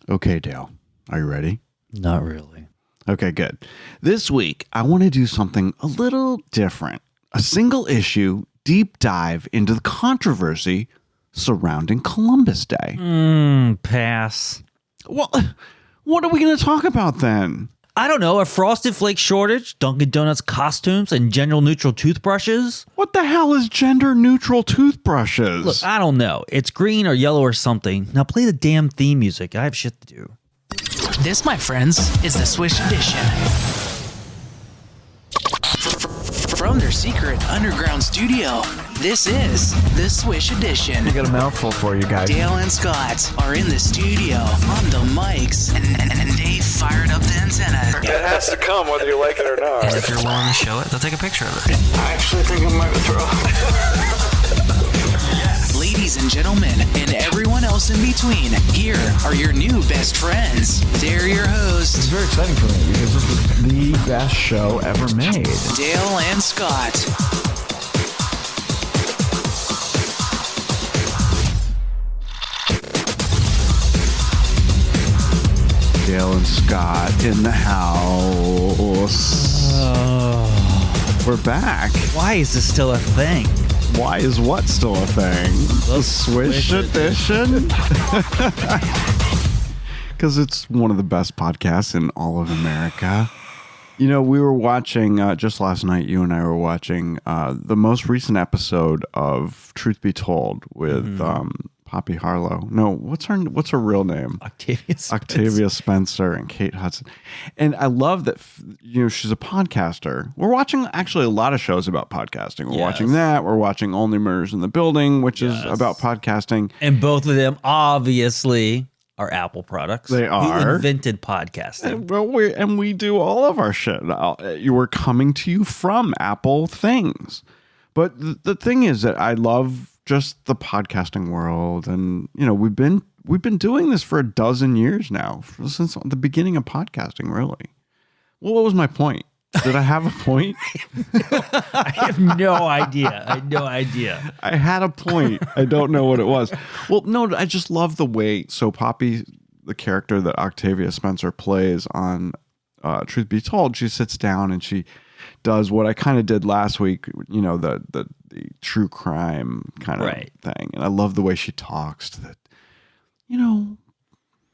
Okay, Dale, are you ready? Not really. Okay, good. This week, I want to do something a little different. A single issue deep dive into the controversy surrounding Columbus Day. Pass. Well, what are we going to talk about then? I don't know. A Frosted Flake shortage, Dunkin Donuts costumes, and gender neutral toothbrushes? What the hell is gender neutral toothbrushes? Look, I don't know. It's green or yellow or something. Now play the damn theme music. I have shit to do. This, my friends, is the Swish Edition. From their secret underground studio, this is the Swish Edition. I got a mouthful for you guys. Dale and Scott are in the studio on the mics, and Dave fired up the antenna. It has to come whether you like it or not. And if you're willing to show it, they'll take a picture of it. I actually think I might throw Ladies and gentlemen, and everyone else in between, here are your new best friends. They're your hosts, It's very exciting for me because this is the best show ever made. Dale and Scott. Dale and Scott in the house. We're back. Why is this still a thing? Why is what still a thing? The Swish Edition? Because it's one of the best podcasts in all of America. You know, we were watching, just last night, you and I were watching the most recent episode of Truth Be Told with Poppy Harlow. No, what's her real name? Octavia Spencer and Kate Hudson. And I love that, she's a podcaster. We're watching actually a lot of shows about podcasting. We're watching that. We're watching Only Murders in the Building, which is about podcasting. And both of them obviously are Apple products. They are. Who invented podcasting. Well, we do all of our shit. We're coming to you from Apple things. But the thing is that I love just the podcasting world, and we've been doing this for a dozen years now, since the beginning of podcasting, really. Well, what was my point? Did I have a point? I have no idea. I had a point. I don't know what it was. Well, no, I just love the way. So Poppy, the character that Octavia Spencer plays on Truth Be Told, she sits down and she does what I kind of did last week, the true crime kind of thing. And I love the way she talks to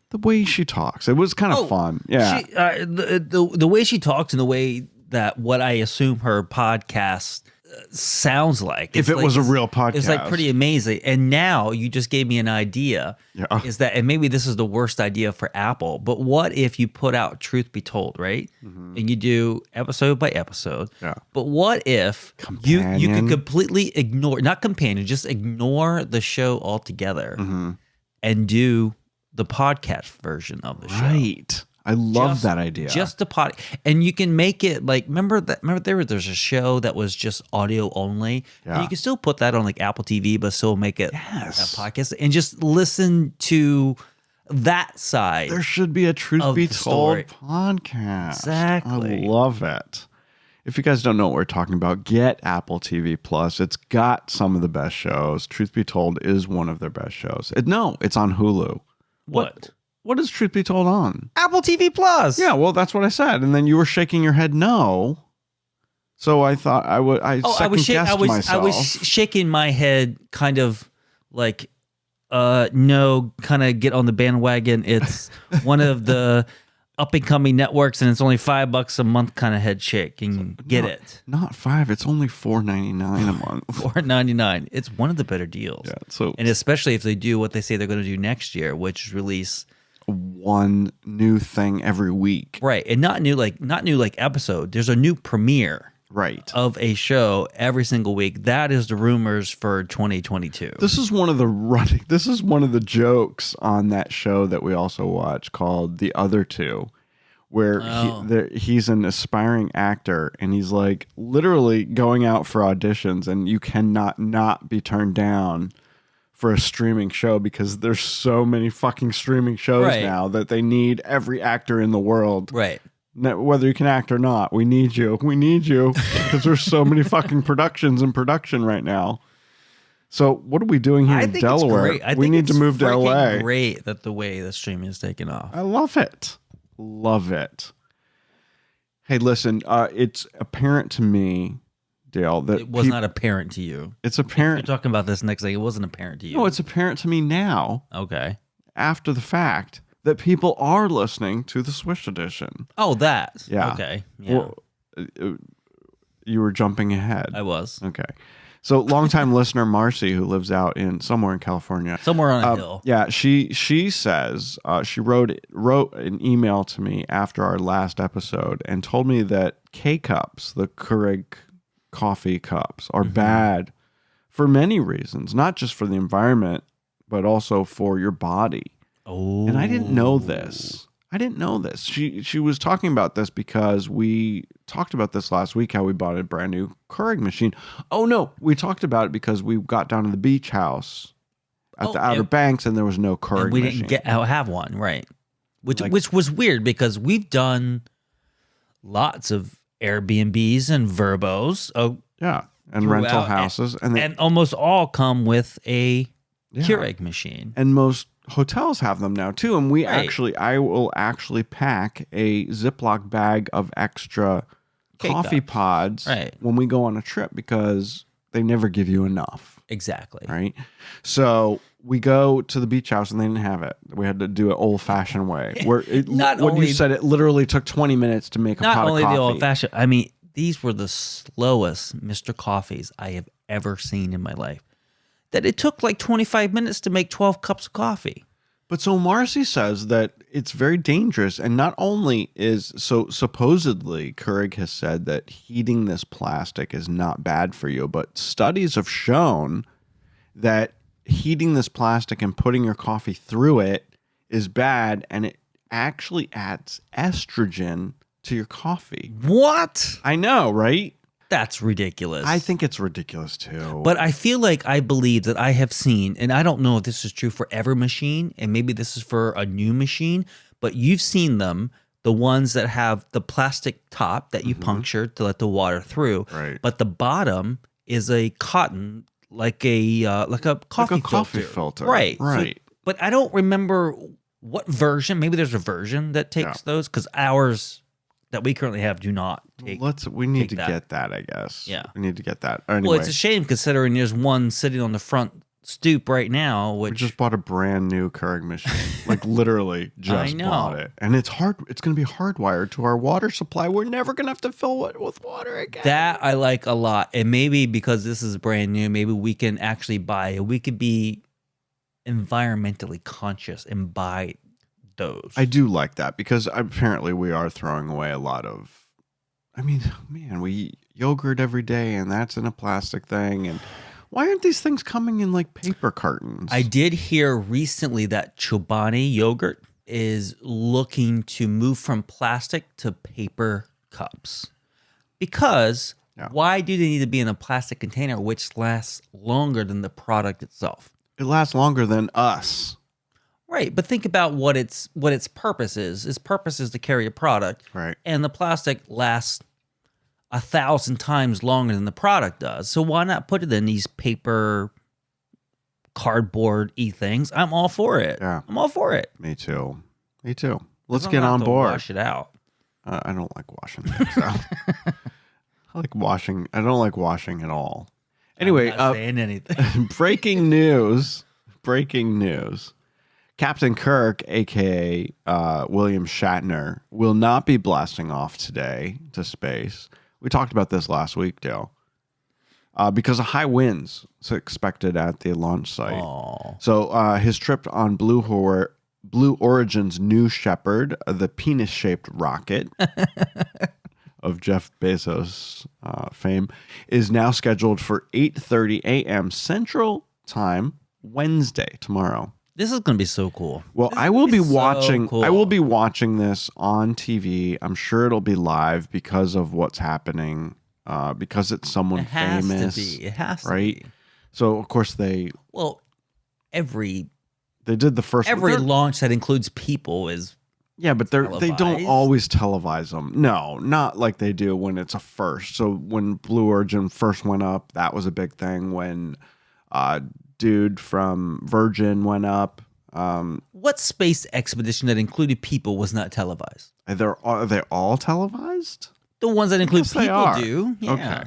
the way she talks. It was kind of fun. Yeah. The way she talks and the way that what I assume her podcast sounds like. If it was a real podcast. It's like pretty amazing. And now you just gave me an idea. Yeah. Is that, and maybe this is the worst idea for Apple, but what if you put out Truth Be Told, right? Mm-hmm. And you do episode by episode. Yeah. But what if you could completely ignore, not companion, just ignore the show altogether and do the podcast version of the show. Right. I love that idea. Just the pod, and you can make it like remember there's a show that was just audio only. Yeah. And you can still put that on like Apple TV, but still make it a podcast and just listen to that side. There should be a Truth Be Told podcast. Exactly. I love it. If you guys don't know what we're talking about, get Apple TV Plus. It's got some of the best shows. Truth Be Told is one of their best shows. It's on Hulu. What is Truth Be Told on? Apple TV Plus. Yeah, well, that's what I said. And then you were shaking your head no. So I thought I second-guessed myself. I was shaking my head kind of like, no, kind of get on the bandwagon. It's one of the up-and-coming networks, and it's only $5 a month kind of head shake. And get it. Not $5. It's only $4.99 a month. $4.99. It's one of the better deals. Yeah, and especially if they do what they say they're going to do next year, which is release one new thing every week. Right. And not new like episode. There's a new premiere of a show every single week. That is the rumors for 2022. This is one of the jokes on that show that we also watch called The Other Two, where he's an aspiring actor and he's like literally going out for auditions, and you cannot not be turned down for a streaming show because there's so many fucking streaming shows now that they need every actor in the world. Right. Whether you can act or not, we need you. We need you because there's so many fucking productions in production right now. So what are we doing here in Delaware? It's great. We need to move to LA. Great that the way the streaming is taking off. I love it. Love it. Hey, listen, it's apparent to me, Dale, that It was not apparent to you. It's apparent. You're talking about this next thing. It wasn't apparent to you. No, it's apparent to me now, okay. after the fact, that people are listening to the Swish Edition. Oh, that. Yeah. Okay. Yeah. Well, you were jumping ahead. I was. Okay. So longtime listener Marcy, who lives out in somewhere in California, Somewhere on a hill. yeah, she says she wrote an email to me after our last episode and told me that K cups, the Keurig coffee cups, are bad for many reasons, not just for the environment, but also for your body. Oh. And I didn't know this. She was talking about this because we talked about this last week, how we bought a brand new Keurig machine. Oh, no. We talked about it because we got down to the beach house at the Outer Banks and there was no Keurig and we machine. didn't have one, right? Which was weird because we've done lots of Airbnbs and Verbos. Oh, yeah. And rental houses. And almost all come with a Keurig machine. And most hotels have them now too. And I will actually pack a Ziploc bag of extra coffee pods when we go on a trip because they never give you enough. Exactly. Right. So we go to the beach house and they didn't have it. We had to do it old fashioned way. Where you said it literally took 20 minutes to make a pot of coffee. Not only the old fashioned, I mean, these were the slowest Mr. Coffees I have ever seen in my life. That it took like 25 minutes to make 12 cups of coffee. But so Marcy says that it's very dangerous. And not only supposedly Keurig has said that heating this plastic is not bad for you, but studies have shown that heating this plastic and putting your coffee through it is bad. And it actually adds estrogen to your coffee. What? I know, right? That's ridiculous. I think it's ridiculous too. But I believe that I have seen, and I don't know if this is true for every machine, and maybe this is for a new machine, but you've seen them, the ones that have the plastic top that you puncture to let the water through. Right. But the bottom is a cotton, like a coffee filter. Right. Right. So, but I don't remember what version. Maybe there's a version that takes those, because ours that we currently have do not take. We need to get that, I guess. Yeah. We need to get that. Anyway, well, it's a shame considering there's one sitting on the front stoop right now, which we just bought a brand new Keurig machine. Like literally just bought it. And it's going to be hardwired to our water supply. We're never going to have to fill it with water again. That I like a lot. And maybe because this is brand new, maybe we can actually we could be environmentally conscious and buy those. I do like that because apparently we are throwing away a lot of, we eat yogurt every day and that's in a plastic thing. And why aren't these things coming in like paper cartons? I did hear recently that Chobani yogurt is looking to move from plastic to paper cups. Because why do they need to be in a plastic container which lasts longer than the product itself? It lasts longer than us. Right, but think about what its purpose is. Its purpose is to carry a product, right? And the plastic lasts 1,000 times longer than the product does. So why not put it in these paper, cardboard-y things? I'm all for it. Yeah, I'm all for it. Me too. Let's get on board. Wash it out. I don't like washing things out. I like washing. I don't like washing at all. Anyway, I'm not saying anything. Breaking news. Captain Kirk, a.k.a. William Shatner, will not be blasting off today to space. We talked about this last week, Dale. Because of high winds expected at the launch site. Aww. So his trip on Blue Origin's New Shepard, the penis-shaped rocket of Jeff Bezos' fame, is now scheduled for 8:30 a.m. Central Time Wednesday, tomorrow. This is going to be so cool. Well, I will be watching. I will be watching this on TV. I'm sure it'll be live because of what's happening. Because it's someone famous. It has to be. So of course they did the first every launch that includes people is but they don't always televise them. No, not like they do when it's a first. So when Blue Origin first went up, that was a big thing. When Dude from Virgin went up. What space expedition that included people was not televised? Are they all televised? The ones that include Yes, they people are. do. Yeah. Okay.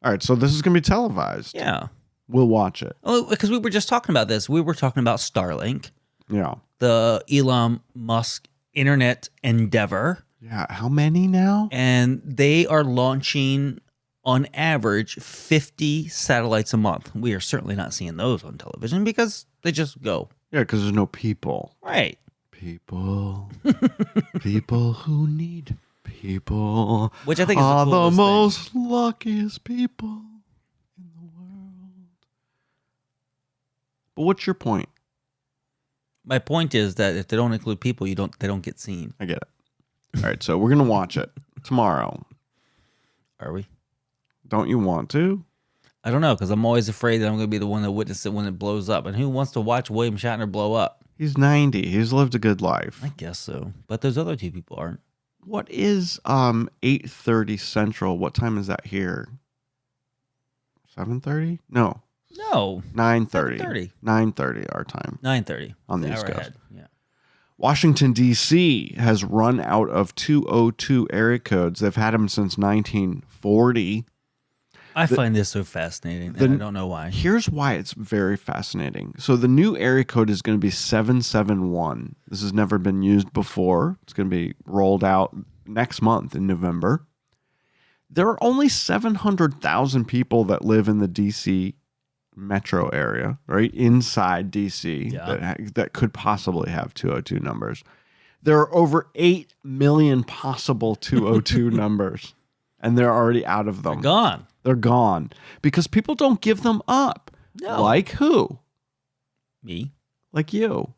All right, so this is going to be televised. Yeah. We'll watch it. Oh, because we were just talking about this. We were talking about Starlink, Yeah. the Elon Musk internet endeavor. Yeah. How many now? And they are launching, on average, 50 satellites a month. We are certainly not seeing those on television because they just go. Yeah, because there's no people. Right. People. People who need people. Which I think is are the the coolest most luckiest people in the world. But what's your point? My point is that if they don't include people, they don't get seen. I get it. All right, so we're going to watch it tomorrow. Are we? Don't you want to? I don't know, because I'm always afraid that I'm going to be the one that witnesses it when it blows up. And who wants to watch William Shatner blow up? He's 90. He's lived a good life. I guess so. But those other two people aren't. What is 8:30 Central? What time is that here? 7:30? No, No. 9:30. 7:30. 9:30 our time. 9:30. On the An East hour Coast. ahead. Yeah. Washington, D.C. has run out of 202 area codes. They've had them since 1940. I find this so fascinating, and I don't know why. Here's why it's very fascinating. So the new area code is going to be 771. This has never been used before. It's going to be rolled out next month in November. There are only 700,000 people that live in the D.C. metro area, right? Inside D.C. that could possibly have 202 numbers. There are over 8 million possible 202 numbers, and they're already out of them. They're gone. They're gone because people don't give them up. No. Like who? Me. Like you.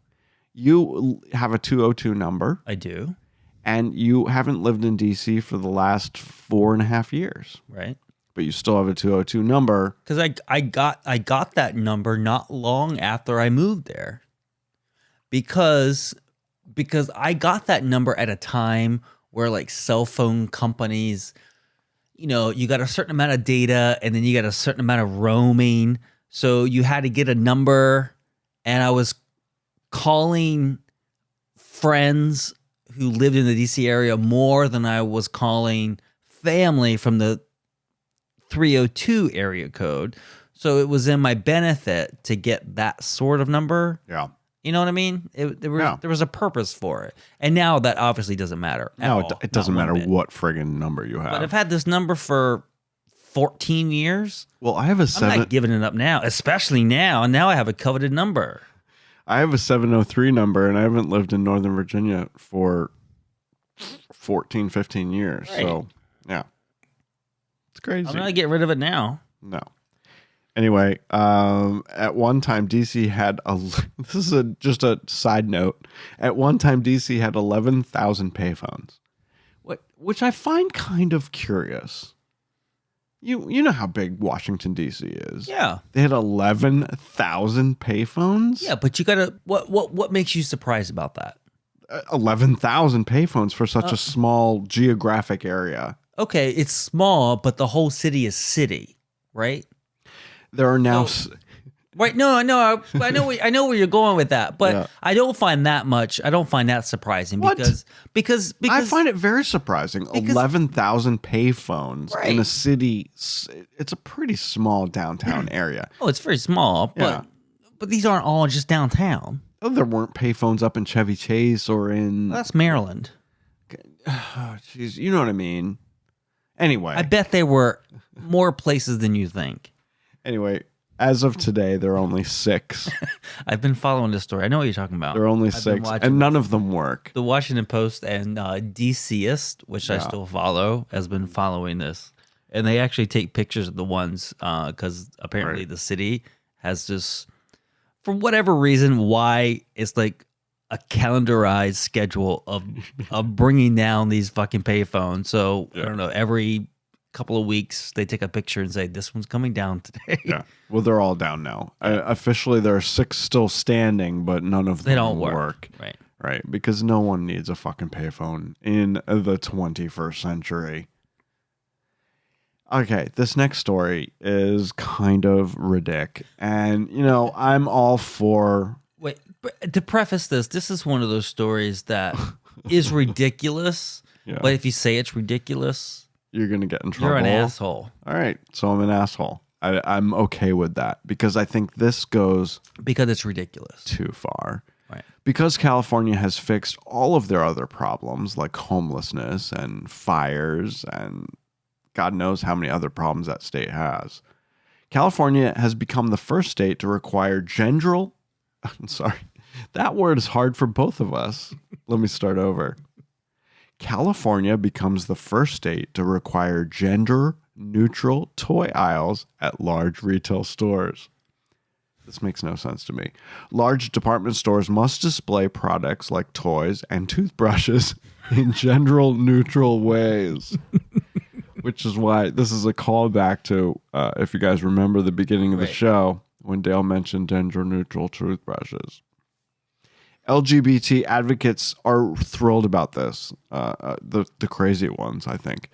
You have a 202 number, I do. and you haven't lived in DC for the last 4.5 years, Right. but you still have a 202 number. Because I got that number not long after I moved there. Because I got that number at a time where like cell phone companies, you know, you got a certain amount of data and then you got a certain amount of roaming. So you had to get a number, and I was calling friends who lived in the DC area more than I was calling family from the 302 area code. So it was in my benefit to get that sort of number. Yeah. You know what I mean? There was a purpose for it. And now that obviously doesn't matter. No, all. it doesn't Not matter one bit. what friggin' number you have. But I've had this number for 14 years. Well, I have a I'm not giving it up now, especially now. And now I have a coveted number. I have a 703 number, and I haven't lived in Northern Virginia for 14, 15 years. Right. So, yeah. It's crazy. I'm going to get rid of it now. No. Anyway, at one time, DC had this is just a side note. At one time, DC had 11,000 payphones, which I find kind of curious. You know how big Washington DC is. Yeah. They had 11,000 payphones. Yeah, but you got to what makes you surprised about that? 11,000 payphones for such a small geographic area. Okay, it's small, but the whole city is city, right? There are now Right? No, I know where you're going with that, but Yeah. I don't find that surprising What? because I find it very surprising. 11,000 payphones in a Right. city. It's a pretty small downtown area. oh, it's very small, Yeah. but these aren't all just downtown. Oh, there weren't payphones up in Chevy Chase or in. That's Maryland. Oh, jeez, you know what I mean. Anyway, I bet there were more places than you think. Anyway, as of today, there are only 6. I've been following this story. I know what you're talking about. There are only I've been 6, watching and none of them work. the Washington Post and DCist, which I Yeah. still follow, has been following this, and they actually take pictures of the ones because apparently Right. the city has this, for whatever reason, why it's like a calendarized schedule of bringing down these fucking payphones. So I don't know, every couple of weeks they take a picture and say this one's coming down today. Yeah. Well, they're all down now. Officially, there are 6 still standing, but none of them They don't work. Right. Right, because no one needs a fucking payphone in the 21st century. Okay, this next story is kind of ridiculous. And, I'm all for... Wait, to preface this is one of those stories that is ridiculous, Yeah. but if you say it's ridiculous, You're going to get in trouble. you're an asshole. All right, so I'm an asshole. I'm okay with that because I think this goes Because it's ridiculous. too far. Right. Because California has fixed all of their other problems like homelessness and fires and God knows how many other problems that state has. California has become the first state to require that word is hard for both of us. Let me start over. California becomes the first state to require gender-neutral toy aisles at large retail stores. This makes no sense to me. Large department stores must display products like toys and toothbrushes in gender-neutral ways. Which is why this is a callback to, if you guys remember the beginning of the show, when Dale mentioned gender-neutral toothbrushes. LGBT advocates are thrilled about this, the crazy ones, I think.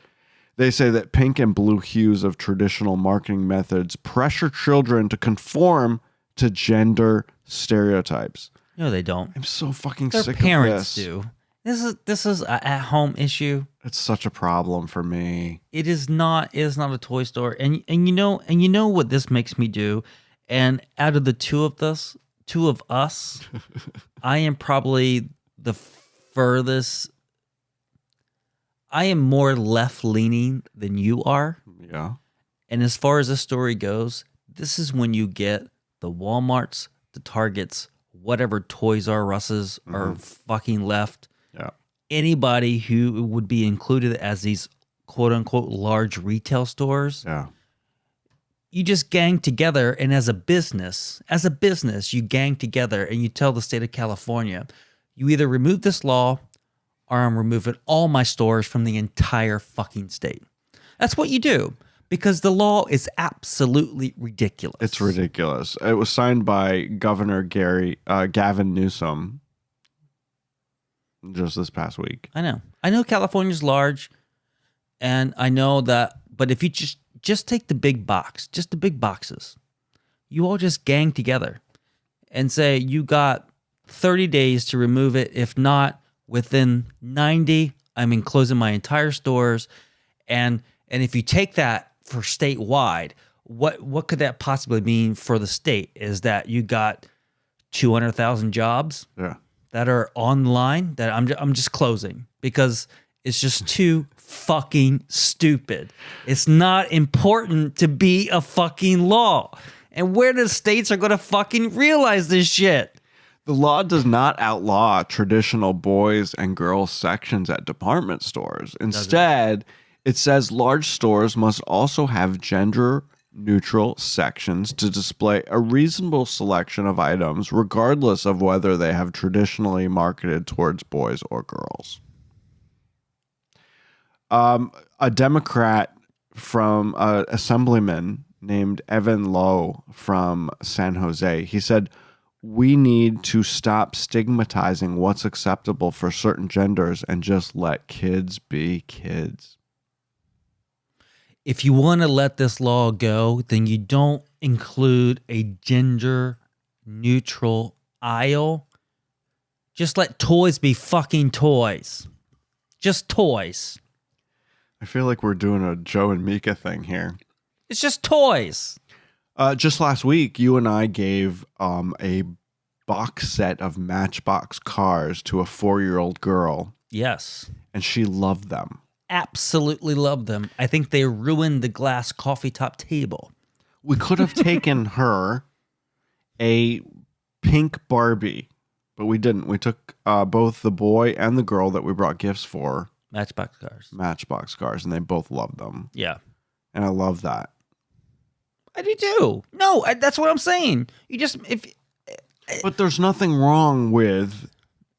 They say that pink and blue hues of traditional marketing methods pressure children to conform to gender stereotypes. No, they don't. I'm so fucking Their sick parents of this. do. This is an at-home issue. It's such a problem for me. It is not a toy store. And you know what this makes me do? And out of the two of us, I am probably the furthest. I am more left-leaning than you are. Yeah. And as far as the story goes, this is when you get the Walmarts, the Targets, whatever Toys R Us's are fucking left. Yeah. Anybody who would be included as these quote-unquote large retail stores. Yeah. You just gang together, and as a business, you gang together and you tell the state of California, you either remove this law or I'm removing all my stores from the entire fucking state. That's what you do because the law is absolutely ridiculous. It's ridiculous. It was signed by Governor Gavin Newsom just this past week. I know California's large, and I know that, but if you just take the big box, just the big boxes. You all just gang together and say you got 30 days to remove it. If not, within 90, I'm closing my entire stores. And if you take that for statewide, what could that possibly mean for the state? Is that you got 200,000 jobs that are online that I'm just closing because it's just too fucking stupid. It's not important to be a fucking law. And where the states are going to fucking realize this shit? The law does not outlaw traditional boys and girls sections at department stores. Instead, it says large stores must also have gender-neutral sections to display a reasonable selection of items, regardless of whether they have traditionally marketed towards boys or girls. A Democrat from Assemblyman named Evan Lowe from San Jose, he said, "We need to stop stigmatizing what's acceptable for certain genders and just let kids be kids." If you want to let this law go, then you don't include a gender neutral aisle. Just let toys be fucking toys. Just toys. I feel like we're doing a Joe and Mika thing here. It's just toys. Just last week, you and I gave a box set of Matchbox cars to a 4-year-old girl. Yes. And she loved them. Absolutely love them. I think they ruined the glass coffee top table. We could have taken her a pink Barbie, but we didn't. We took both the boy and the girl that we brought gifts for. Matchbox cars, and they both loved them. Yeah. And I love that. I do too. No, that's what I'm saying. But there's nothing wrong with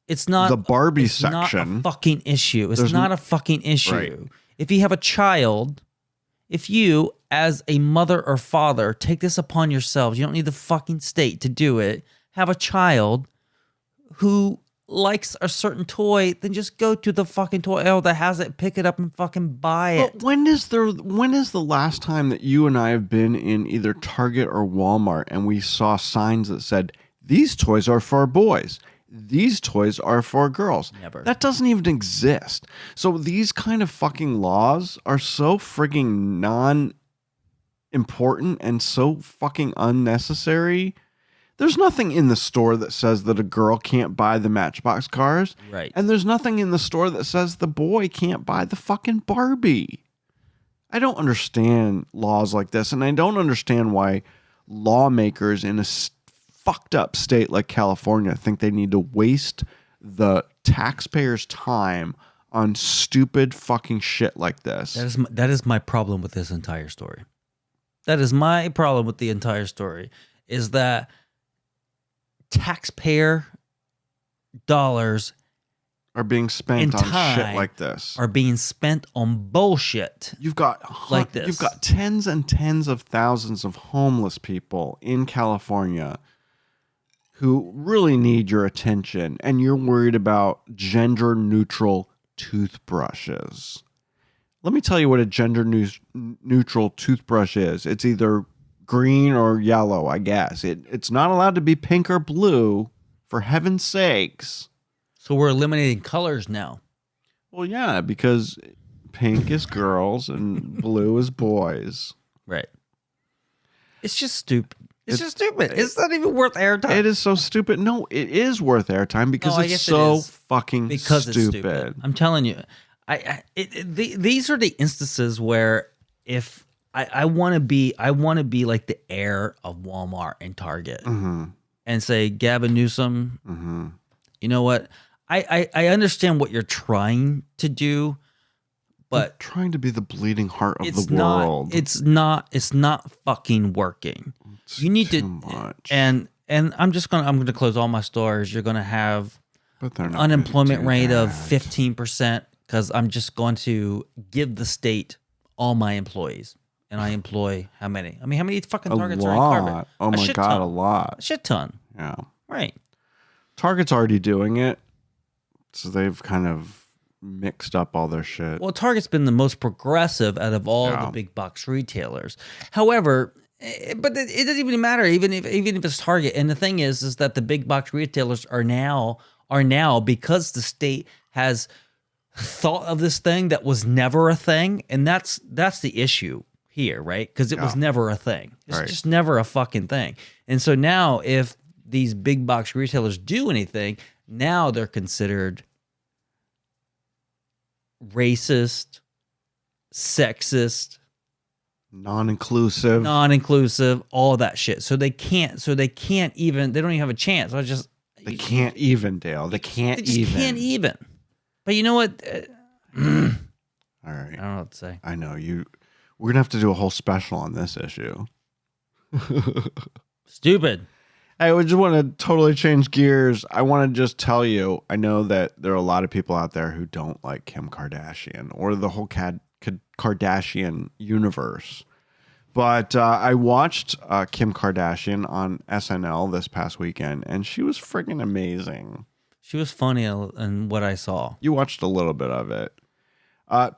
it's not the Barbie it's section. Not a fucking issue. It's not a fucking issue. Right. If you have a child, if you as a mother or father take this upon yourselves, you don't need the fucking state to do it. Have a child who likes a certain toy, then just go to the fucking toy aisle that has it, pick it up and fucking buy it. But when is the last time that you and I have been in either Target or Walmart and we saw signs that said, these toys are for boys, these toys are for girls? Never. That doesn't even exist. So these kind of fucking laws are so frigging non-important and so fucking unnecessary. There's nothing in the store that says that a girl can't buy the Matchbox cars. Right. And there's nothing in the store that says the boy can't buy the fucking Barbie. I don't understand laws like this. And I don't understand why lawmakers in a fucked up state like California think they need to waste the taxpayers' time on stupid fucking shit like this. That is my problem with this entire story. That is my problem with the entire story, is that taxpayer dollars are being spent and on time shit like this. are being spent on bullshit. You've got like this. You've got tens and tens of thousands of homeless people in California who really need your attention, and you're worried about gender neutral toothbrushes. Let me tell you what a gender neutral toothbrush is. It's either green or yellow, I guess. It's not allowed to be pink or blue, for heaven's sakes. So we're eliminating colors now. Well, yeah, because pink is girls and blue is boys. Right. It's just stupid. It's just stupid. It's not even worth airtime. It is so stupid. No, it is worth airtime because No, I it's guess so it is. fucking Because stupid. it's stupid. I'm telling you. These are the instances where if I want to be like the heir of Walmart and Target and say, Gavin Newsom, you know what? I understand what you're trying to do, but trying to be the bleeding heart of it's the world. It's not fucking working. It's You need too to much. and I'm gonna close all my stores. You're gonna have But they're not unemployment gonna do rate of that. 15% because I'm just going to give the state all my employees. And I employ how many? I mean, how many fucking A targets are in Carver? lot. Oh my god, ton. a lot. A shit ton. Yeah. Right. Target's already doing it, so they've kind of mixed up all their shit. Well, Target's been the most progressive out of all the big box retailers. However, but it doesn't even matter, even if it's Target. And the thing is that the big box retailers are now because the state has thought of this thing that was never a thing, and that's the issue here, right? Because it was never a thing. It's just never a fucking thing. And so now, if these big box retailers do anything, now they're considered racist, sexist, non-inclusive, all that shit. So they can't even, they don't even have a chance. They can't even, Dale. They can't can't even. But you know what? All right. I don't know what to say. I know you. We're gonna have to do a whole special on this issue. Stupid. I would just want to totally change gears. I want to just tell you, I know that there are a lot of people out there who don't like Kim Kardashian or the whole Kardashian universe. But I watched Kim Kardashian on SNL this past weekend, and she was friggin' amazing. She was funny in what I saw. You watched a little bit of it.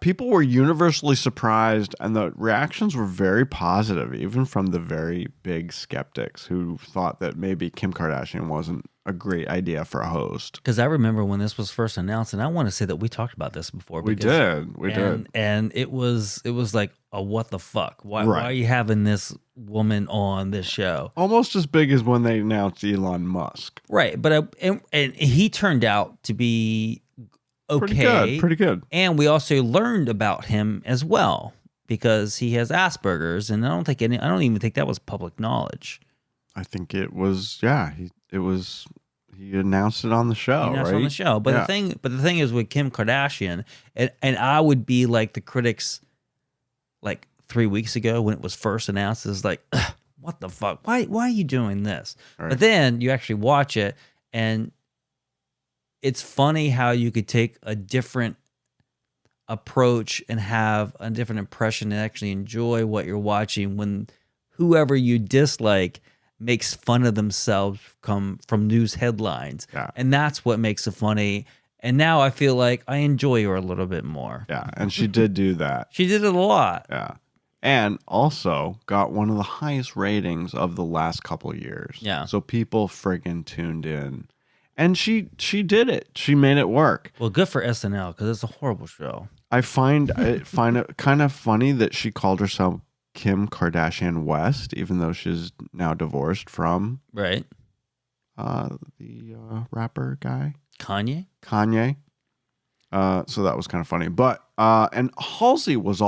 People were universally surprised, and the reactions were very positive, even from the very big skeptics who thought that maybe Kim Kardashian wasn't a great idea for a host. Because I remember when this was first announced, and I want to say that we talked about this before. We did. And it was like, a what the fuck? Why are you having this woman on this show? Almost as big as when they announced Elon Musk. Right. But and he turned out to be okay. Pretty good. And we also learned about him as well because he has Asperger's, and I don't even think that was public knowledge. I think it was. Yeah, he announced it on the show. He announced right? it on the show. But the thing is with Kim Kardashian, and I would be like the critics, like 3 weeks ago when it was first announced, is like, what the fuck? Why are you doing this? Right. But then you actually watch it, and it's funny how you could take a different approach and have a different impression and actually enjoy what you're watching when whoever you dislike makes fun of themselves from news headlines. Yeah. And that's what makes it funny. And now I feel like I enjoy her a little bit more. Yeah, and she did do that. She did it a lot. Yeah. And also got one of the highest ratings of the last couple of years. Yeah. So people friggin' tuned in. And she did it. She made it work. Well, good for SNL because it's a horrible show. I find it kind of funny that she called herself Kim Kardashian West, even though she's now divorced from Right. the rapper guy. Kanye? So that was kind of funny. But and Halsey was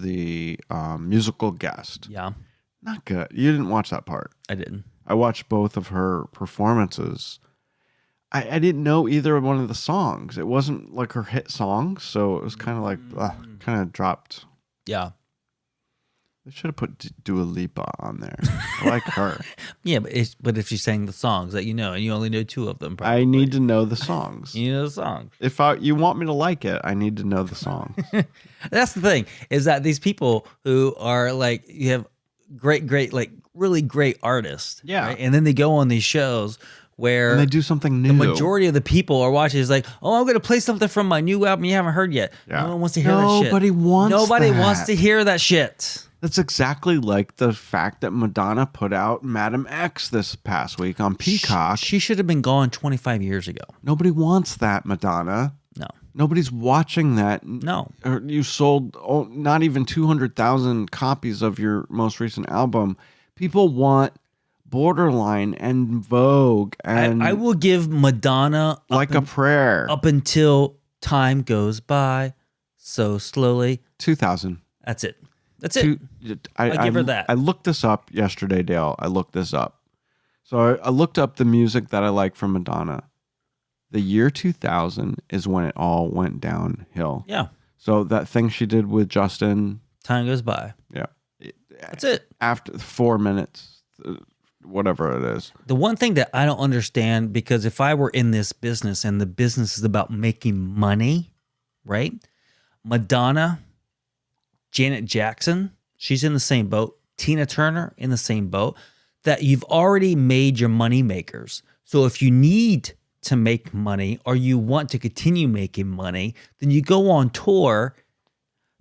the musical guest. Yeah. Not good. You didn't watch that part. I didn't. I watched both of her performances. I didn't know either one of the songs. It wasn't like her hit song, so it was kind of like kind of dropped. Yeah. They should have put Dua Lipa on there. I like her. Yeah, but if she sang the songs that you know, and you only know 2 of them, probably. I need to know the songs. You know the songs. If you want me to like it, I need to know the songs. That's the thing, is that these people who are like, you have great, like really great artists. Yeah. Right? And then they go on these shows where And they do something new. the majority of the people are watching is like, oh, I'm going to play something from my new album you haven't heard yet. Yeah. No one wants to hear that shit. Nobody wants to hear that shit. That's exactly like the fact that Madonna put out Madam X this past week on Peacock. She should have been gone 25 years ago. Nobody wants that, Madonna. No. Nobody's watching that. No. Or you sold not even 200,000 copies of your most recent album. People want Borderline and Vogue and I will give Madonna Like a Prayer. up until time goes by so slowly. 2000. That's it. That's it. I give her that. I looked this up yesterday, Dale. I looked this up. So I looked up the music that I like from Madonna. The year 2000 is when it all went downhill. Yeah. So that thing she did with Justin. Time goes by. Yeah. That's it. After 4 minutes, whatever it is. The one thing that I don't understand, because if I were in this business and the business is about making money, right? Madonna, Janet Jackson, she's in the same boat. Tina Turner in the same boat. That you've already made your money makers. So if you need to make money or you want to continue making money, then you go on tour,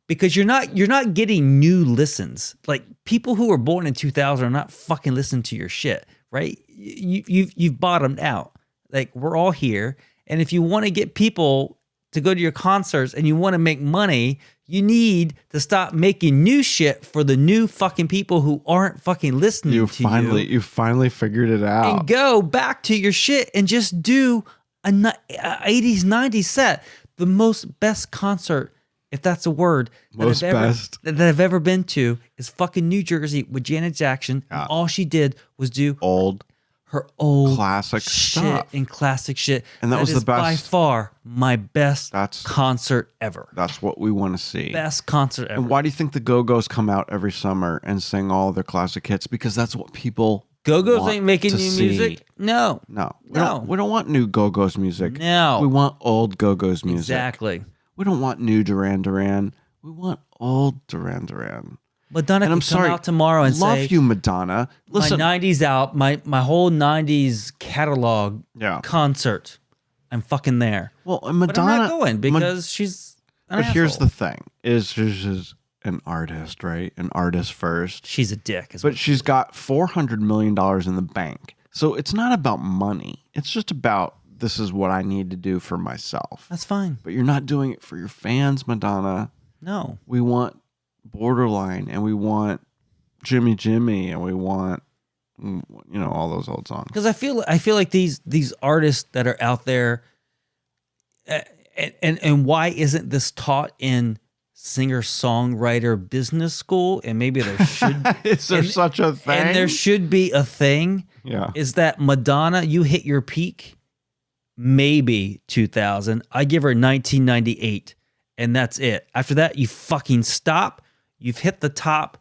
because you're not getting new listens. Like, people who were born in 2000 are not fucking listening to your shit, right? You've bottomed out. Like, we're all here, and if you want to get people to go to your concerts and you want to make money, you need to stop making new shit for the new fucking people who aren't fucking listening You you. finally figured it out. And go back to your shit and just do a 80s, 90s set. The most best concert, if that's a word, that I've ever been to is fucking New Jersey with Janet Jackson. Yeah. And all she did was do her old classic shit stuff. and classic shit. And that was is the best. by far my best concert ever. That's what we want to see. Best concert ever. And why do you think the Go-Go's come out every summer and sing all their classic hits? Because that's what people Go-Go's want ain't making to new see. music? No. We don't want new Go-Go's music. No. We want old Go-Go's music. Exactly. We don't want new Duran Duran. We want old Duran Duran. Madonna can come out tomorrow and love say, you, Madonna. Listen, my 90s out, my whole 90s catalog concert. I'm fucking there. Well, Madonna, but I'm not going because she's an But here's asshole. the thing: she's an artist, right? An artist first. She's a dick. But she's got $400 million in the bank. So it's not about money. It's just about, this is what I need to do for myself. That's fine. But you're not doing it for your fans, Madonna. No. We want Borderline, and we want Jimmy Jimmy, and we want, all those old songs. Because I feel like these artists that are out there, and why isn't this taught in singer-songwriter business school? And maybe there should. Is there such a thing? And there should be a thing. Yeah. Is that Madonna? You hit your peak, maybe 2000. I give her 1998, and that's it. After that, you fucking stop. You've hit the top.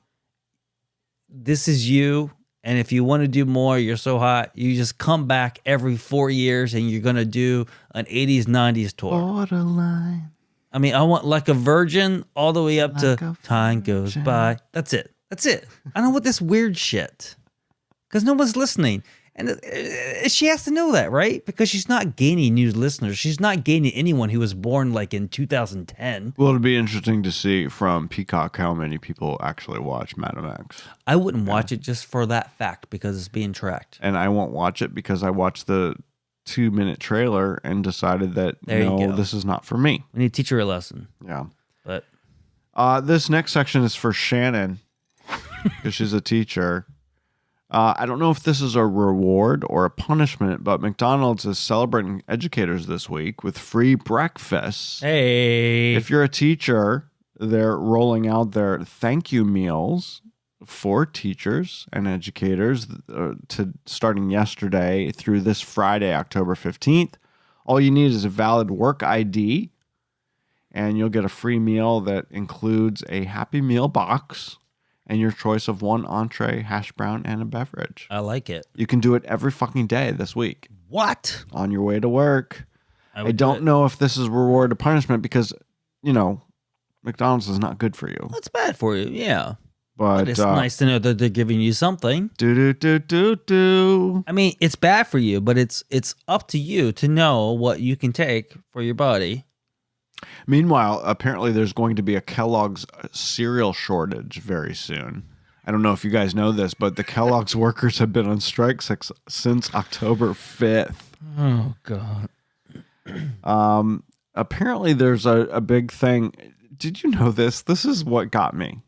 This is you. And if you want to do more, you're so hot, you just come back every 4 years and you're going to do an 80s, 90s tour. Borderline. I mean, I want Like a Virgin all the way up Like to a Time Goes Virgin. By. That's it. That's it. I don't want this weird shit. because no one's listening. And she has to know that, right? Because she's not gaining new listeners. She's not gaining anyone who was born like in 2010. Well, it'd be interesting to see from Peacock how many people actually watch Madam X. I wouldn't watch it just for that fact because it's being tracked. And I won't watch it because I watched the 2-minute trailer and decided that, this is not for me. We need to teach her a lesson. Yeah. But this next section is for Shannon because she's a teacher. I don't know if this is a reward or a punishment, but McDonald's is celebrating educators this week with free breakfasts. Hey. If you're a teacher, they're rolling out their thank you meals for teachers and educators to starting yesterday through this Friday, October 15th. All you need is a valid work ID, and you'll get a free meal that includes a Happy Meal box and your choice of one entree, hash brown, and a beverage. I like it. You can do it every fucking day this week. What? On your way to work. I don't know if this is reward or punishment because, McDonald's is not good for you. That's bad for you, yeah. But it's nice to know that they're giving you something. Do. I mean, it's bad for you, but it's up to you to know what you can take for your body. Meanwhile, apparently there's going to be a Kellogg's cereal shortage very soon. I don't know if you guys know this, but the Kellogg's workers have been on strike since October 5th. Oh, God. Apparently there's a big thing. Did you know this? This is what got me.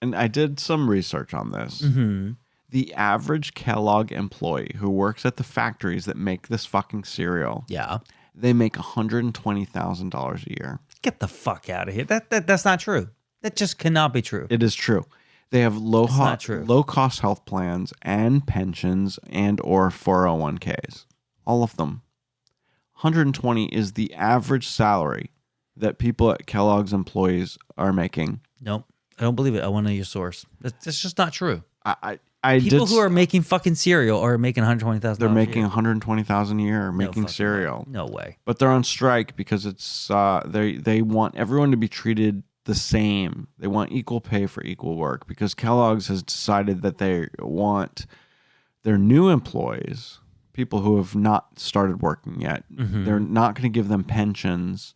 And I did some research on this. Mm-hmm. The average Kellogg employee who works at the factories that make this fucking cereal. Yeah. They make $120,000 a year. Get the fuck out of here. That's not true. That just cannot be true. It is true. They have low true. cost health plans and pensions and or 401ks. All of them. 120 is the average salary that people at Kellogg's employees are making. Nope. I don't believe it. I want to know your source. That's just not true. People who are making fucking cereal are making $120,000. They're making $120,000 a year making cereal. No way. But they're on strike because it's they want everyone to be treated the same. They want equal pay for equal work because Kellogg's has decided that they want their new employees, people who have not started working yet, they're not going to give them pensions.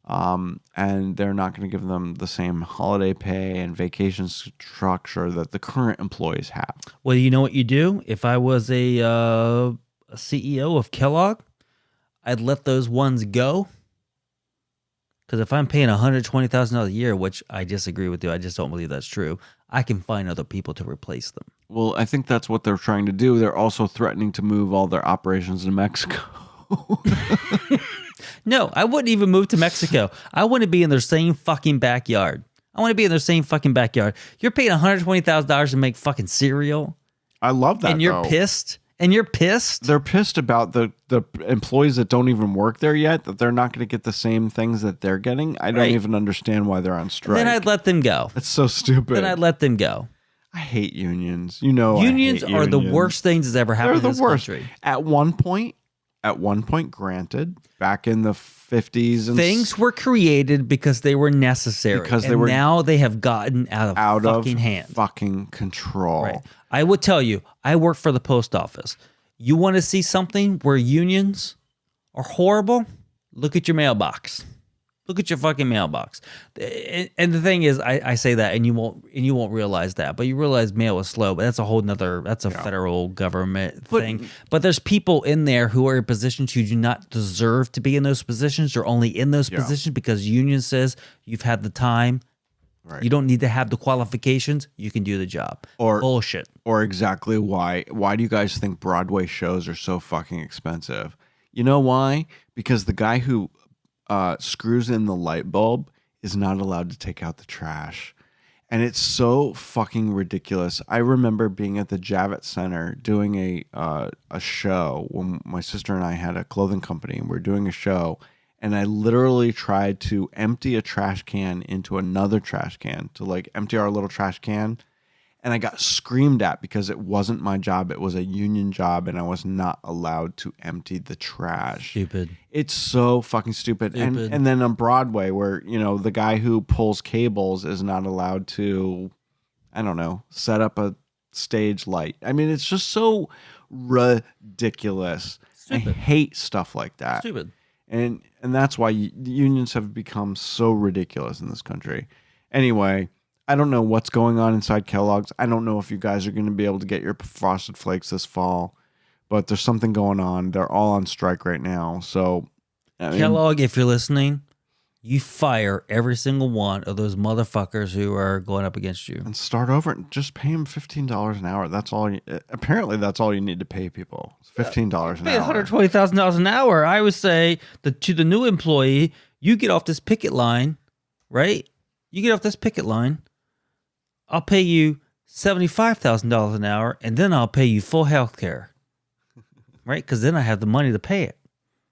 And they're not going to give them the same holiday pay and vacation structure that the current employees have. Well, you know what you do? If I was a CEO of Kellogg, I'd let those ones go. Because if I'm paying $120,000 a year, which I disagree with you, I just don't believe that's true, I can find other people to replace them. Well, I think that's what they're trying to do. They're also threatening to move all their operations to Mexico. No, I wouldn't even move to Mexico. I want to be in their same fucking backyard. You're paying $120,000 to make fucking cereal. I love that. And you're pissed. They're pissed about the employees that don't even work there yet, that they're not going to get the same things that they're getting. I don't even understand why they're on strike. Then I'd let them go. It's so stupid. Then I'd let them go. I hate unions. Unions are the worst things that's ever happened in this country. At one point, granted, back in the 50s, and things were created because they were necessary. Now they have gotten out of fucking hand. Fucking control. Right. I would tell you, I work for the post office. You want to see something where unions are horrible? Look at your mailbox. Look at your fucking mailbox. And the thing is, I say that, and you won't realize that, but you realize mail is slow. But that's a whole nother. That's a federal government thing. But there's people in there who are in positions who do not deserve to be in those positions. They're only in those positions because union says you've had the time. Right. You don't need to have the qualifications. You can do the job. Or bullshit. Or exactly why. Why do you guys think Broadway shows are so fucking expensive? You know why? Because the guy who screws in the light bulb is not allowed to take out the trash. And it's so fucking ridiculous. I remember being at the Javits Center doing a show when my sister and I had a clothing company, and we're doing a show, and I literally tried to empty a trash can into another trash can to like empty our little trash can. And I got screamed at because it wasn't my job. It was a union job, and I was not allowed to empty the trash. Stupid. It's so fucking stupid. And then on Broadway, where, the guy who pulls cables is not allowed to, I don't know, set up a stage light. I mean, it's just so ridiculous. Stupid. I hate stuff like that. Stupid. And that's why unions have become so ridiculous in this country. Anyway, I don't know what's going on inside Kellogg's. I don't know if you guys are going to be able to get your Frosted Flakes this fall, but there's something going on. They're all on strike right now. So, I mean, Kellogg, if you're listening, you fire every single one of those motherfuckers who are going up against you. and start over and just pay them $15 an hour. That's all. Apparently, that's all you need to pay people. It's $15 an Pay hour. $120,000 an hour. I would say that to the new employee, you get off this picket line, right? You get off this picket line. I'll pay you $75,000 an hour, and then I'll pay you full health care, right? Because then I have the money to pay it.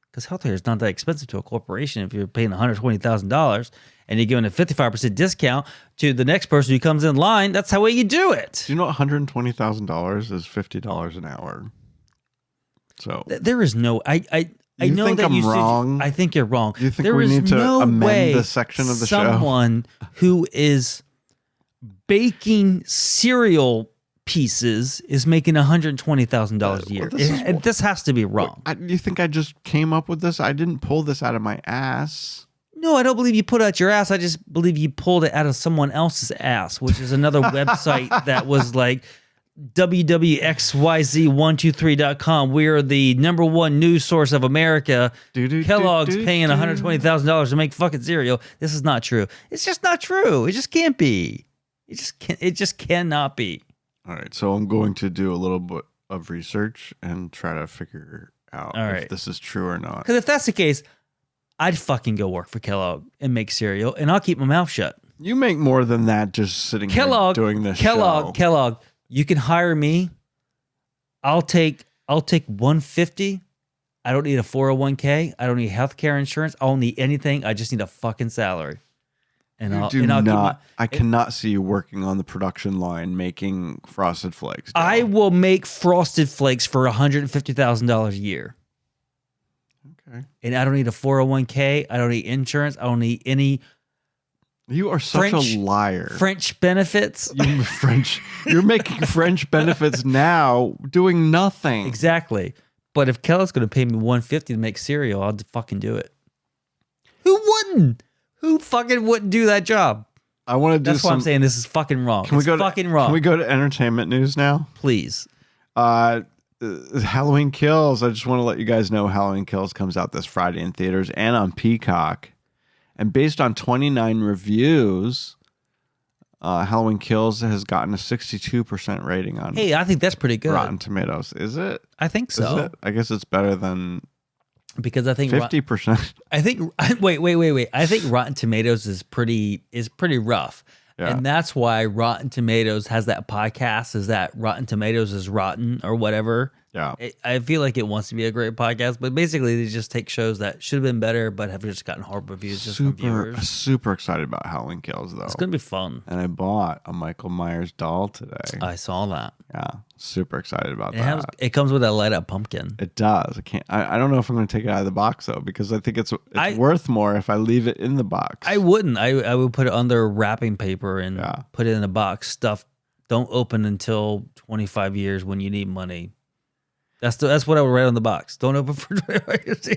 Because healthcare is not that expensive to a corporation if you're paying $120,000 and you're giving a 55% discount to the next person who comes in line. That's how you do it. Do you know $120,000 is $50 an hour? So There is no. I You know think that I'm you wrong? I think you're wrong. Do you think There we is need to no amend way this section of the show? someone who is baking cereal pieces is making $120,000 a year. This has to be wrong. You think I just came up with this? I didn't pull this out of my ass. No, I don't believe you put it out your ass. I just believe you pulled it out of someone else's ass, which is another website that was like www.xyz123.com. We are the number one news source of America. Kellogg's paying $120,000 to make fucking cereal. This is not true. It's just not true. It just can't be. It just cannot be. All right, so I'm going to do a little bit of research and try to figure out if this is true or not. Because if that's the case, I'd fucking go work for Kellogg and make cereal, and I'll keep my mouth shut. You make more than that just sitting here doing this show. Kellogg, you can hire me. I'll take $150. I don't need a 401k. I don't need health care insurance. I don't need anything. I just need a fucking salary. And I cannot see you working on the production line making Frosted Flakes. Dale. I will make Frosted Flakes for $150,000 a year. Okay. And I don't need a 401k. I don't need insurance. I don't need any. You are such a liar. French benefits. You're making French benefits now, doing nothing. Exactly. But if Kellogg's going to pay me $150 to make cereal, I'll fucking do it. Who wouldn't? Who fucking wouldn't do that job? I want to do. That's why I'm saying this is fucking wrong. It's fucking wrong. Can we go to entertainment news now? Please. Halloween Kills. I just want to let you guys know Halloween Kills comes out this Friday in theaters and on Peacock. And based on 29 reviews, Halloween Kills has gotten a 62% rating on. Hey, I think that's pretty good. Rotten Tomatoes. Is it? I think so. Is it? I guess it's better than. Because I think 50%. I think wait. I think Rotten Tomatoes is pretty rough. Yeah. And that's why Rotten Tomatoes has that podcast, is that Rotten Tomatoes is rotten or whatever. Yeah. I feel like it wants to be a great podcast, but basically they just take shows that should have been better but have just gotten horrible reviews just from viewers. Super excited about Halloween Kills, though. It's going to be fun. And I bought a Michael Myers doll today. I saw that. Yeah. Super excited about that. It comes with a light up pumpkin. It does. I don't know if I'm going to take it out of the box, though, because I think it's worth more if I leave it in the box. I wouldn't. I would put it under wrapping paper and put it in a box. Stuff don't open until 25 years when you need money. That's what I would write on the box. Don't open for 25 years.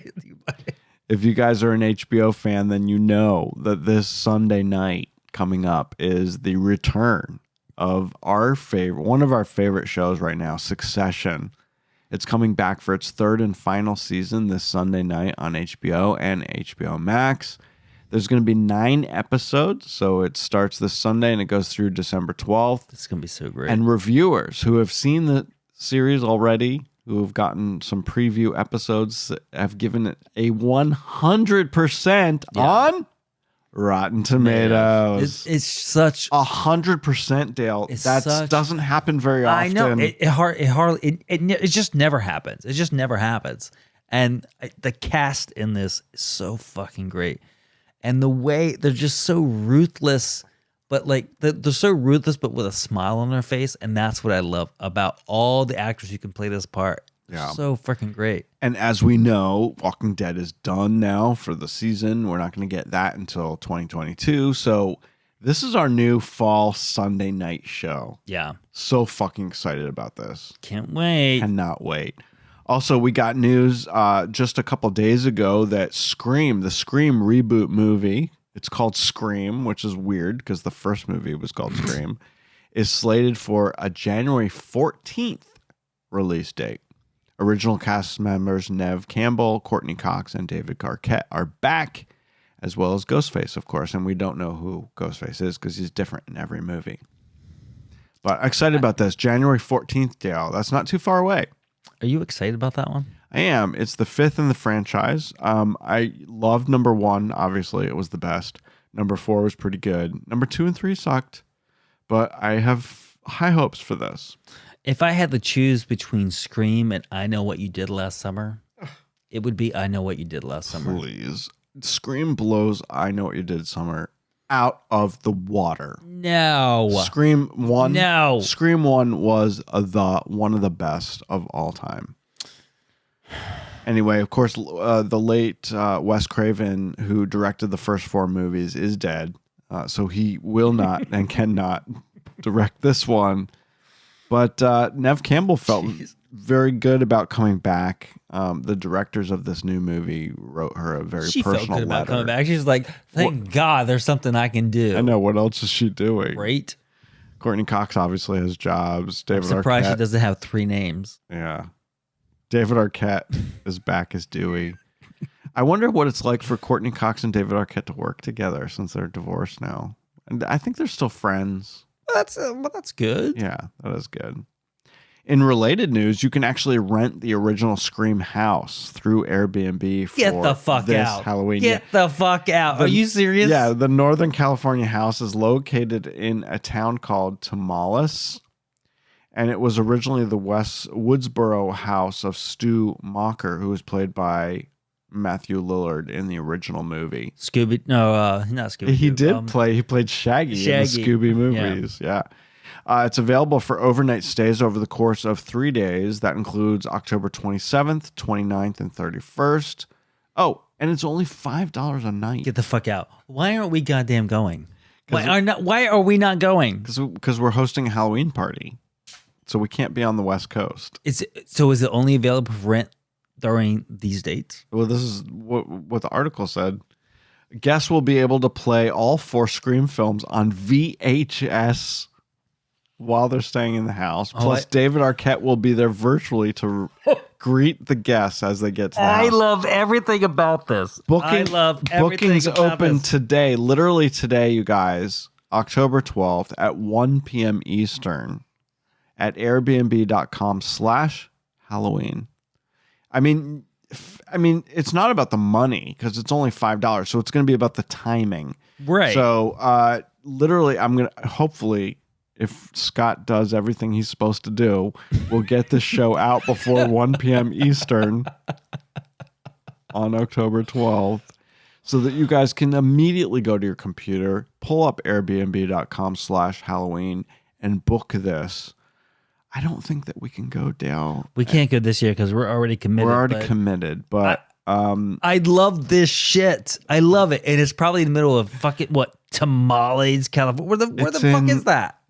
If you guys are an HBO fan, then you know that this Sunday night coming up is the return of one of our favorite shows right now, Succession. It's coming back for its third and final season this Sunday night on HBO and HBO Max. There's going to be 9 episodes, so it starts this Sunday and it goes through December 12th. It's going to be so great. And reviewers who have seen the series already, who have gotten some preview episodes, have given it a 100% on Rotten Tomatoes. It's such 100%, Dale. That doesn't happen very often. I know it just never happens. It just never happens. And the cast in this is so fucking great, and the way they're just so ruthless. But like they're so ruthless, but with a smile on their face, and that's what I love about all the actors who can play this part. Yeah, so freaking great. And as we know, Walking Dead is done now for the season. We're not going to get that until 2022. So This is our new fall Sunday night show. Yeah. So fucking excited about this. Can't wait. Cannot wait. Also, we got news just a couple days ago that the Scream reboot movie, it's called Scream, which is weird because the first movie was called Scream, is slated for a January 14th release date. Original cast members Neve Campbell, Courtney Cox, and David Arquette are back, as well as Ghostface, of course. And we don't know who Ghostface is because he's different in every movie. But excited about this. January 14th, Dale. That's not too far away. Are you excited about that one? I am. It's the 5th in the franchise. I loved number 1. Obviously, it was the best. Number 4 was pretty good. Number 2 and 3 sucked. But I have high hopes for this. If I had to choose between Scream and I Know What You Did Last Summer, it would be I Know What You Did Last Summer. Please. Scream blows I Know What You Did Summer out of the water. No. Scream 1. No. Scream 1 was one of the best of all time. Anyway, of course, the late Wes Craven, who directed the first 4 movies, is dead. So he will not and cannot direct this one. But Neve Campbell felt very good about coming back. The directors of this new movie wrote her a very personal felt good about letter. coming back. She's like, thank God there's something I can do. I know. What else is she doing? Right? Courtney Cox obviously has jobs. David Surprised Arquette. she doesn't have 3 names. Yeah. David Arquette is back as Dewey. I wonder what it's like for Courtney Cox and David Arquette to work together since they're divorced now. And I think they're still friends. That's good. Yeah, that is good. In related news, you can actually rent the original Scream house through Airbnb for Get the fuck this out. Halloween. Get the fuck out. Are you serious? Yeah, the Northern California house is located in a town called Tamales, and it was originally the West Woodsboro house of Stu Macher, who was played by Matthew Lillard in the original movie. Not Scooby. He played Shaggy in the Scooby movies. Yeah. It's available for overnight stays over the course of 3 days. That includes October 27th, 29th, and 31st. Oh, and it's only $5 a night. Get the fuck out. Why aren't we goddamn going? Why are we not going? Because we're hosting a Halloween party. So we can't be on the West Coast. Is it only available for rent during these dates? Well, this is what the article said. Guests will be able to play all 4 Scream films on VHS while they're staying in the house. Plus, David Arquette will be there virtually to greet the guests as they get to the house. I love everything about this. Bookings open today, literally today, you guys, October 12th at 1 p.m. Eastern at airbnb.com/Halloween. I mean, it's not about the money because it's only $5, so it's going to be about the timing. Right. So, literally, I'm going to hopefully, if Scott does everything he's supposed to do, we'll get this show out before 1 p.m. Eastern on October 12th so that you guys can immediately go to your computer, pull up airbnb.com/Halloween and book this. I don't think that we can go, Dale. We can't go this year because we're already committed. But I love this shit. I love it. And it's probably in the middle of fucking Tamales, California. Where the fuck is that?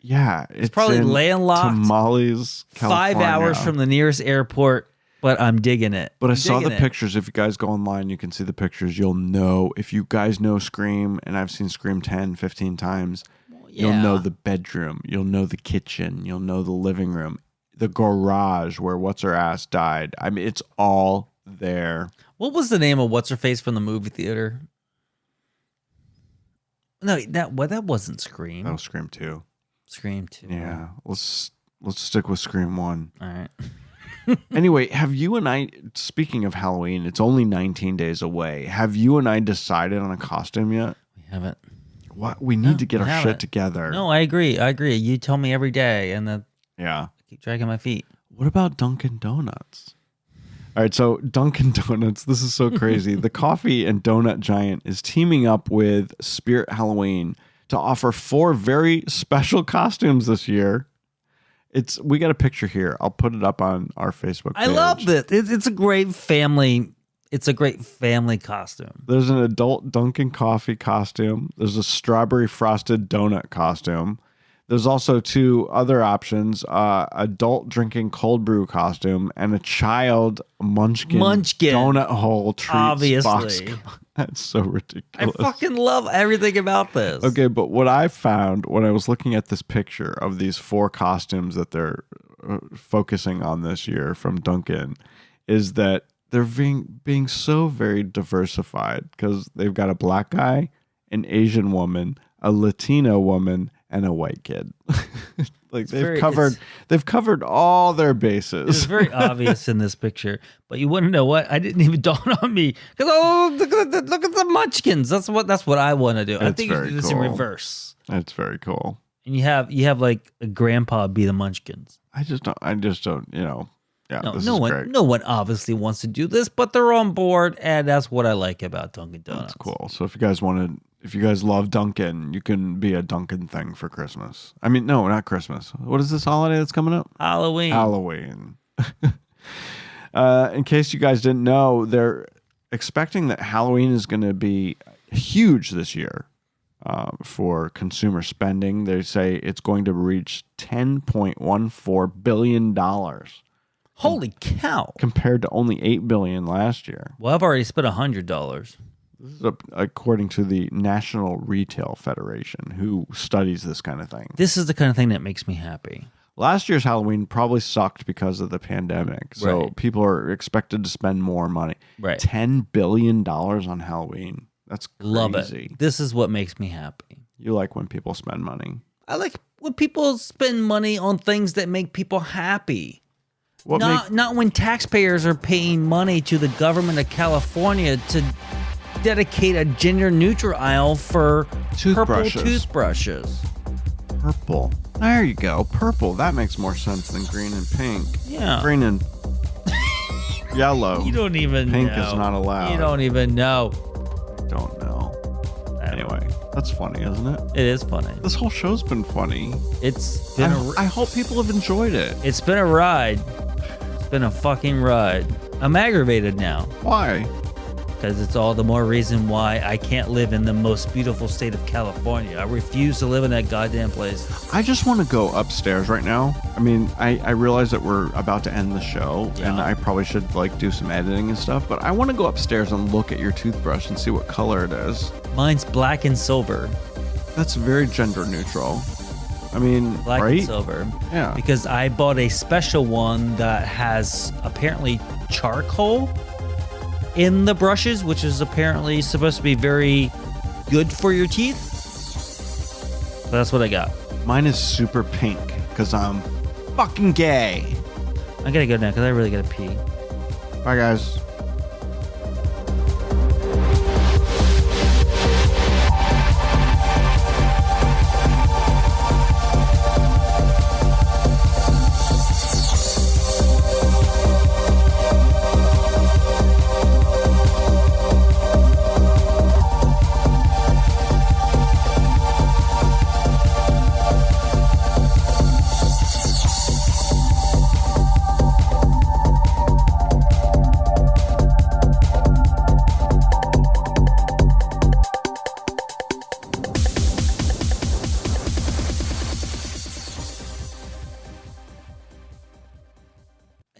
Yeah, it's probably landlocked. Tamales, California. 5 hours from the nearest airport, but I'm digging it. But I saw the pictures. If you guys go online, you can see the pictures. You'll know. If you guys know Scream, and I've seen Scream 10, 15 times, you'll know the bedroom. You'll know the kitchen. You'll know the living room. The garage where What's-Her-Ass died. I mean, it's all there. What was the name of What's-Her-Face from the movie theater? No, that wasn't Scream. That was Scream 2. Scream 2. Yeah. Let's stick with Scream 1. All right. Anyway, have you and I, speaking of Halloween, it's only 19 days away. Have you and I decided on a costume yet? We haven't. What? We need to get our shit together. No, I agree. You tell me every day, and then I keep dragging my feet. What about Dunkin Donuts? All right, so Dunkin Donuts, this is so crazy. The coffee and donut giant is teaming up with Spirit Halloween to offer 4 very special costumes this year. We got a picture here. I'll put it up on our Facebook page. I love this. It's a great family it's a great family costume. There's an adult Dunkin' coffee costume. There's a strawberry frosted donut costume. There's also 2 other options, adult drinking cold brew costume and a child munchkin donut hole treats box. Obviously. That's so I ridiculous. fucking love everything about this. Okay, but what I found when I was looking at this picture of these 4 costumes that they're focusing on this year from Dunkin' is that they're being so very diversified because they've got a black guy, an Asian woman, a Latino woman, and a white kid. Like they've covered all their bases. It's very obvious in this picture, but you wouldn't know what I didn't even dawn on me because look at the munchkins. That's what I want to do. I think you do this in reverse. That's very cool. And you have like a grandpa be the munchkins. I just don't. Yeah, No, this no is one, great. no one obviously wants to do this, but they're on board, and that's what I like about Dunkin' Donuts. That's cool. So if you guys love Dunkin', you can be a Dunkin' thing for Christmas. I mean, no, not Christmas. What is this holiday that's coming up? Halloween. In case you guys didn't know, they're expecting that Halloween is going to be huge this year for consumer spending. They say it's going to reach $10.14 billion. Holy cow! Compared to only $8 billion last year. Well, I've already spent $100. This is according to the National Retail Federation, who studies this kind of thing. This is the kind of thing that makes me happy. Last year's Halloween probably sucked because of the pandemic, so people are expected to spend more money. Right. $10 billion on Halloween. That's crazy. Love it. This is what makes me happy. You like when people spend money. I like when people spend money on things that make people happy. Not when taxpayers are paying money to the government of California to dedicate a gender-neutral aisle for purple toothbrushes. Purple. There you go. Purple. That makes more sense than green and pink. Yeah. Green and yellow. You don't even Pink know. is not allowed. You don't even know. Don't know. Anyway, that's funny, isn't it? It is funny. This whole show's been funny. It's been I hope people have enjoyed it. It's been a ride. It's been a fucking ride. I'm aggravated now. Why? Because it's all the more reason why I can't live in the most beautiful state of California. I refuse to live in that goddamn place. I just want to go upstairs right now. I mean, I realize that we're about to end the show, and I probably should do some editing and stuff, but I want to go upstairs and look at your toothbrush and see what color it is. Mine's black and silver. That's very gender neutral. I mean, Black right? and silver. Yeah. Because I bought a special one that has apparently charcoal in the brushes, which is apparently supposed to be very good for your teeth. So that's what I got. Mine is super pink because I'm fucking gay. I gotta go now because I really gotta pee. Bye, guys.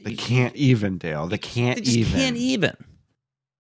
They can't even, Dale. They can't They just even. can't even.